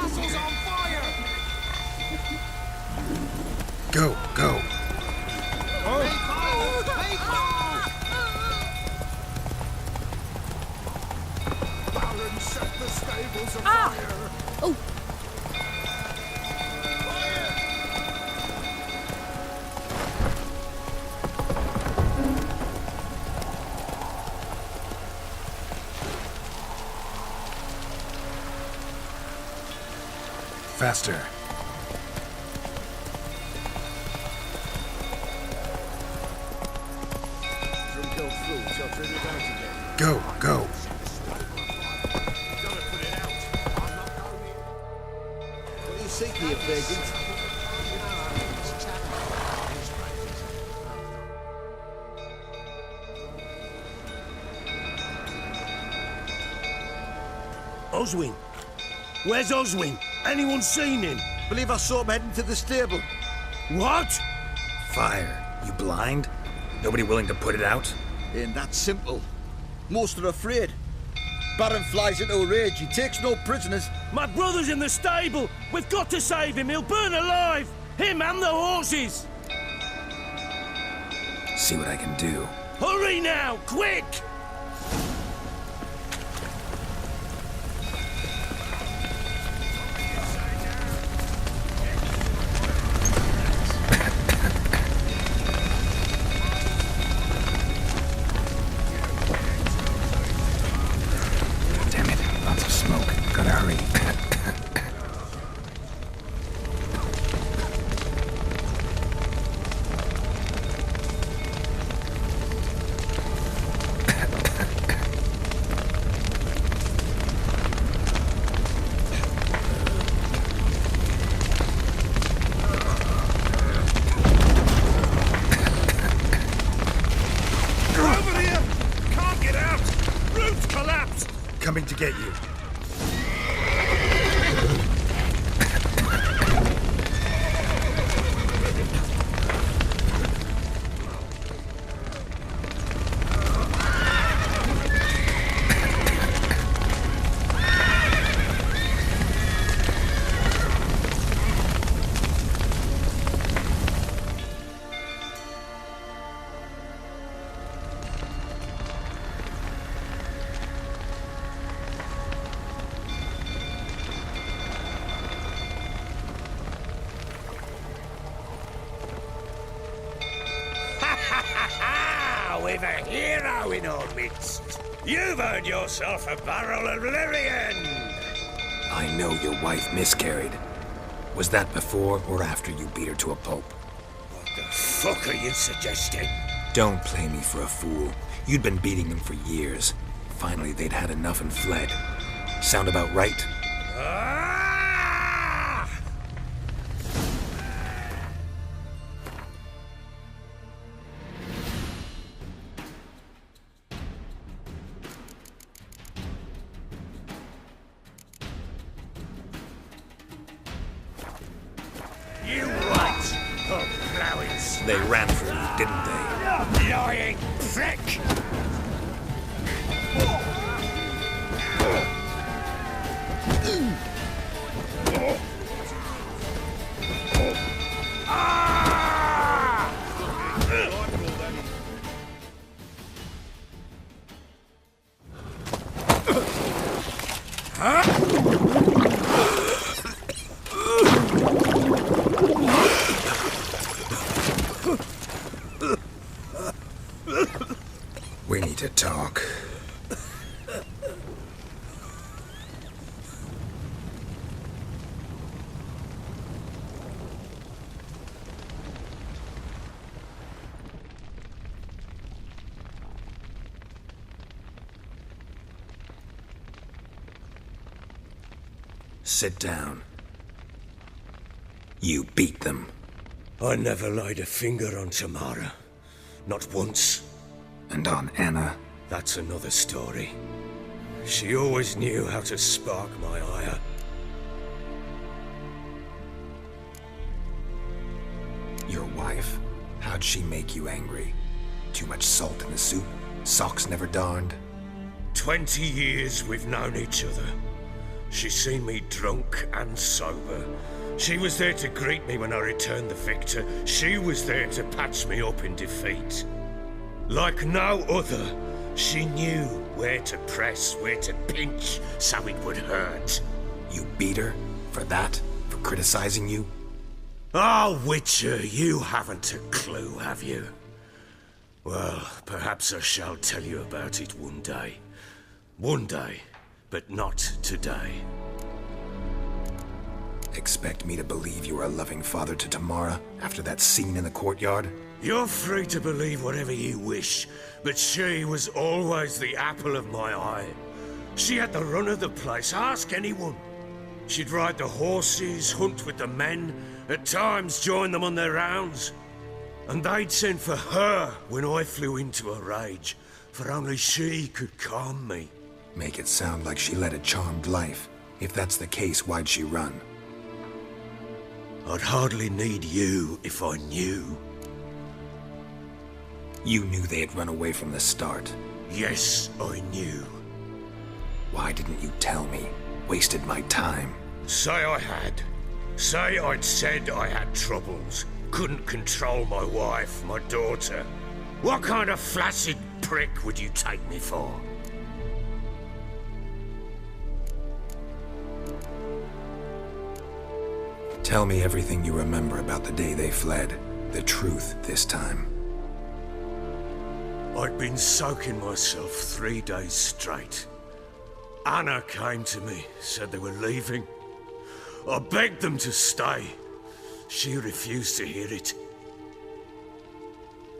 castle's on fire! Go, go. Baron set the stables afire! Oh, Faster. Go, go. What do you seek here, Vagrant? Oswin? Where's Oswin? Anyone seen him? Believe I saw him heading to the stable. What? Fire. You blind? Nobody willing to put it out? Ain't that simple. Most are afraid. Baron flies into a rage. He takes no prisoners. My brother's in the stable. We've got to save him. He'll burn alive. Him and the horses. See what I can do. Hurry now, quick! Damn it. Lots of smoke. Gotta hurry. Over here! Can't get out! Roof's collapsed! Coming to get you. We've a hero in our midst. You've earned yourself a barrel of Lyrian. I know your wife miscarried. Was that before or after you beat her to a pulp? What the fuck are you suggesting? Don't play me for a fool. You'd been beating them for years. Finally, they'd had enough and fled. Sound about right? Ah! You what? Oh, flowers. They ran for you, didn't they? Lying prick! We need to talk. Sit down. You beat them. I never laid a finger on Tamara. Not once. And on Anna. That's another story. She always knew how to spark my ire. Your wife? How'd she make you angry? Too much salt in the soup? Socks never darned? 20 years we've known each other. She's seen me drunk and sober. She was there to greet me when I returned the victor. She was there to patch me up in defeat. Like no other, she knew where to press, where to pinch, so it would hurt. You beat her? For that? For criticizing you? Oh, Witcher, you haven't a clue, have you? Well, perhaps I shall tell you about it one day. One day, but not today. Expect me to believe you are a loving father to Tamara after that scene in the courtyard? You're free to believe whatever you wish, but she was always the apple of my eye. She had the run of the place, ask anyone. She'd ride the horses, hunt with the men, at times join them on their rounds. And they'd send for her when I flew into a rage, for only she could calm me. Make it sound like she led a charmed life. If that's the case, why'd she run? I'd hardly need you if I knew. You knew they had run away from the start. Yes, I knew. Why didn't you tell me? Wasted my time. Say I had. Say I'd said I had troubles. Couldn't control my wife, my daughter. What kind of flaccid prick would you take me for? Tell me everything you remember about the day they fled. The truth this time. I'd been soaking myself 3 days straight. Anna came to me, said they were leaving. I begged them to stay. She refused to hear it.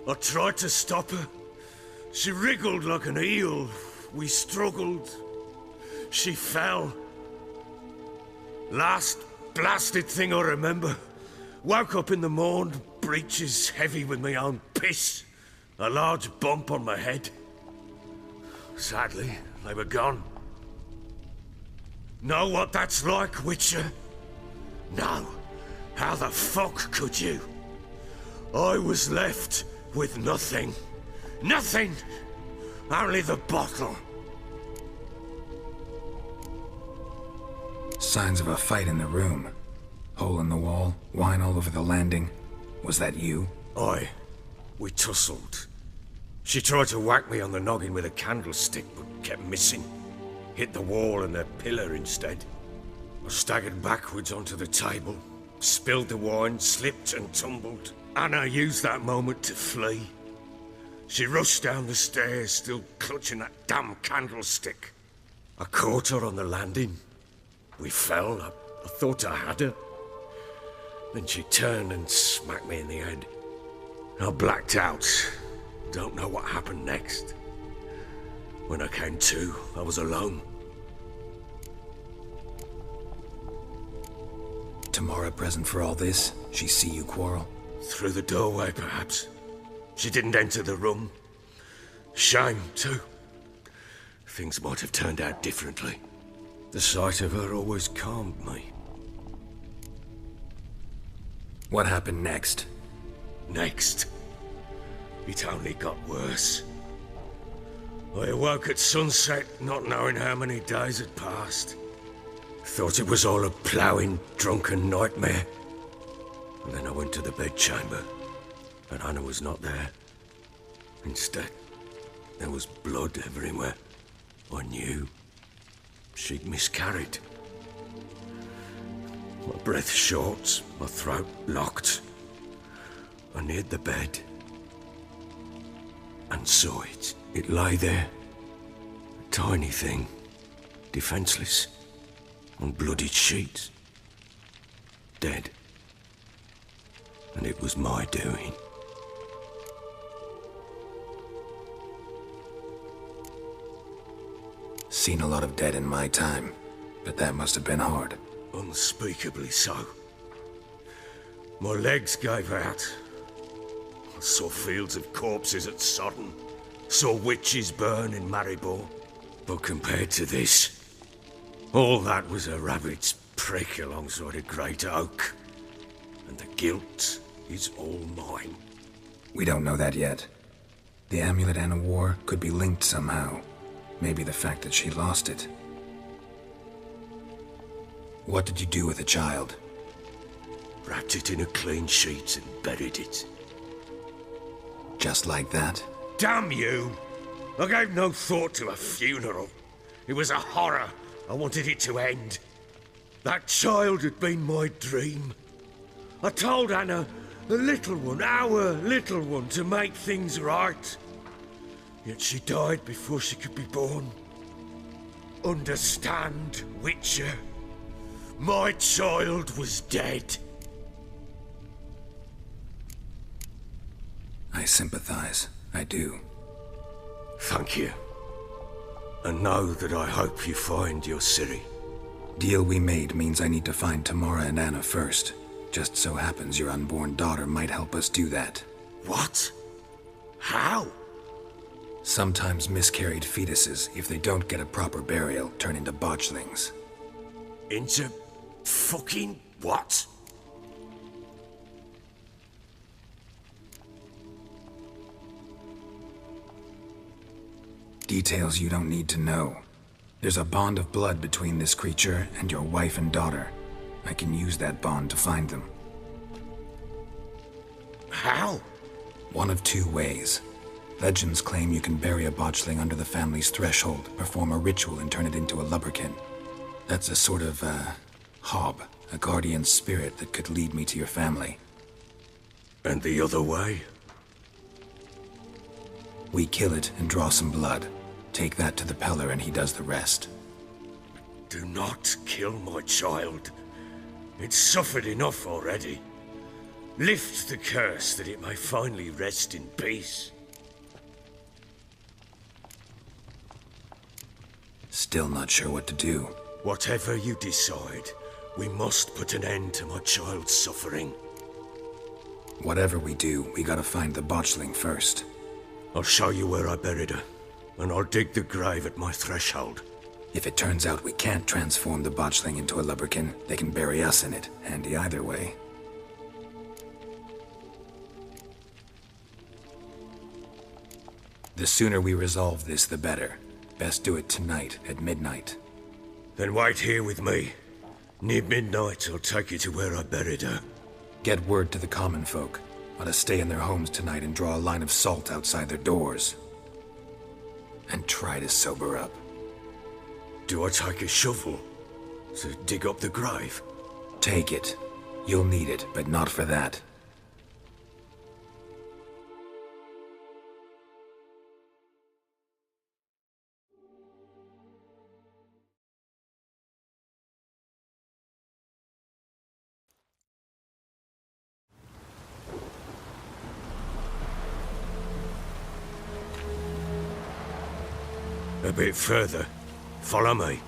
I tried to stop her. She wriggled like an eel. We struggled. She fell. Last blasted thing I remember. Woke up in the morn, breeches heavy with my own piss. A large bump on my head. Sadly, they were gone. Know what that's like, Witcher? No. How the fuck could you? I was left with nothing. Nothing! Only the bottle. Signs of a fight in the room. Hole in the wall, wine all over the landing. Was that you? We tussled. She tried to whack me on the noggin with a candlestick, but kept missing. Hit the wall and a pillar instead. I staggered backwards onto the table, spilled the wine, slipped and tumbled. Anna used that moment to flee. She rushed down the stairs, still clutching that damn candlestick. I caught her on the landing. We fell. I thought I had her. Then she turned and smacked me in the head. I blacked out. Don't know what happened next. When I came to, I was alone. Tamara present for all this? She see you quarrel? Through the doorway, perhaps. She didn't enter the room. Shame, too. Things might have turned out differently. The sight of her always calmed me. What happened next? Next, it only got worse. I awoke at sunset, not knowing how many days had passed. Thought it was all a ploughing, drunken nightmare. And then I went to the bedchamber, but Anna was not there. Instead, there was blood everywhere. I knew she'd miscarried. My breath short, my throat locked. I neared the bed and saw it. It lay there, a tiny thing, defenseless, on bloodied sheets, dead. And it was my doing. Seen a lot of dead in my time, but that must have been hard. Unspeakably so. My legs gave out. I saw fields of corpses at Sodden. Saw witches burn in Maribor. But compared to this, all that was a rabbit's prick alongside a great oak. And the guilt is all mine. We don't know that yet. The amulet Anna wore could be linked somehow. Maybe the fact that she lost it. What did you do with the child? Wrapped it in a clean sheet and buried it. Just like that? Damn you! I gave no thought to a funeral. It was a horror. I wanted it to end. That child had been my dream. I told Anna, the little one, our little one, to make things right. Yet she died before she could be born. Understand, Witcher? My child was dead. I sympathize. I do. Thank you. And know that I hope you find your Ciri. Deal we made means I need to find Tamara and Anna first. Just so happens your unborn daughter might help us do that. What? How? Sometimes miscarried fetuses, if they don't get a proper burial, turn into botchlings. Into fucking what? Details you don't need to know. There's a bond of blood between this creature and your wife and daughter. I can use that bond to find them. How? One of two ways. Legends claim you can bury a botchling under the family's threshold, perform a ritual and turn it into a lubberkin. That's a sort of, hob, a guardian spirit that could lead me to your family. And the other way? We kill it and draw some blood. Take that to the Peller and he does the rest. Do not kill my child. It's suffered enough already. Lift the curse that it may finally rest in peace. Still not sure what to do. Whatever you decide, we must put an end to my child's suffering. Whatever we do, we gotta find the botchling first. I'll show you where I buried her, and I'll dig the grave at my threshold. If it turns out we can't transform the botchling into a lubberkin, they can bury us in it. Handy either way. The sooner we resolve this, the better. Best do it tonight, at midnight. Then wait here with me. Near midnight, I'll take you to where I buried her. Get word to the common folk. Ought to stay in their homes tonight and draw a line of salt outside their doors. And try to sober up. Do I take a shovel to dig up the grave? Take it. You'll need it, but not for that. A bit further. Follow me.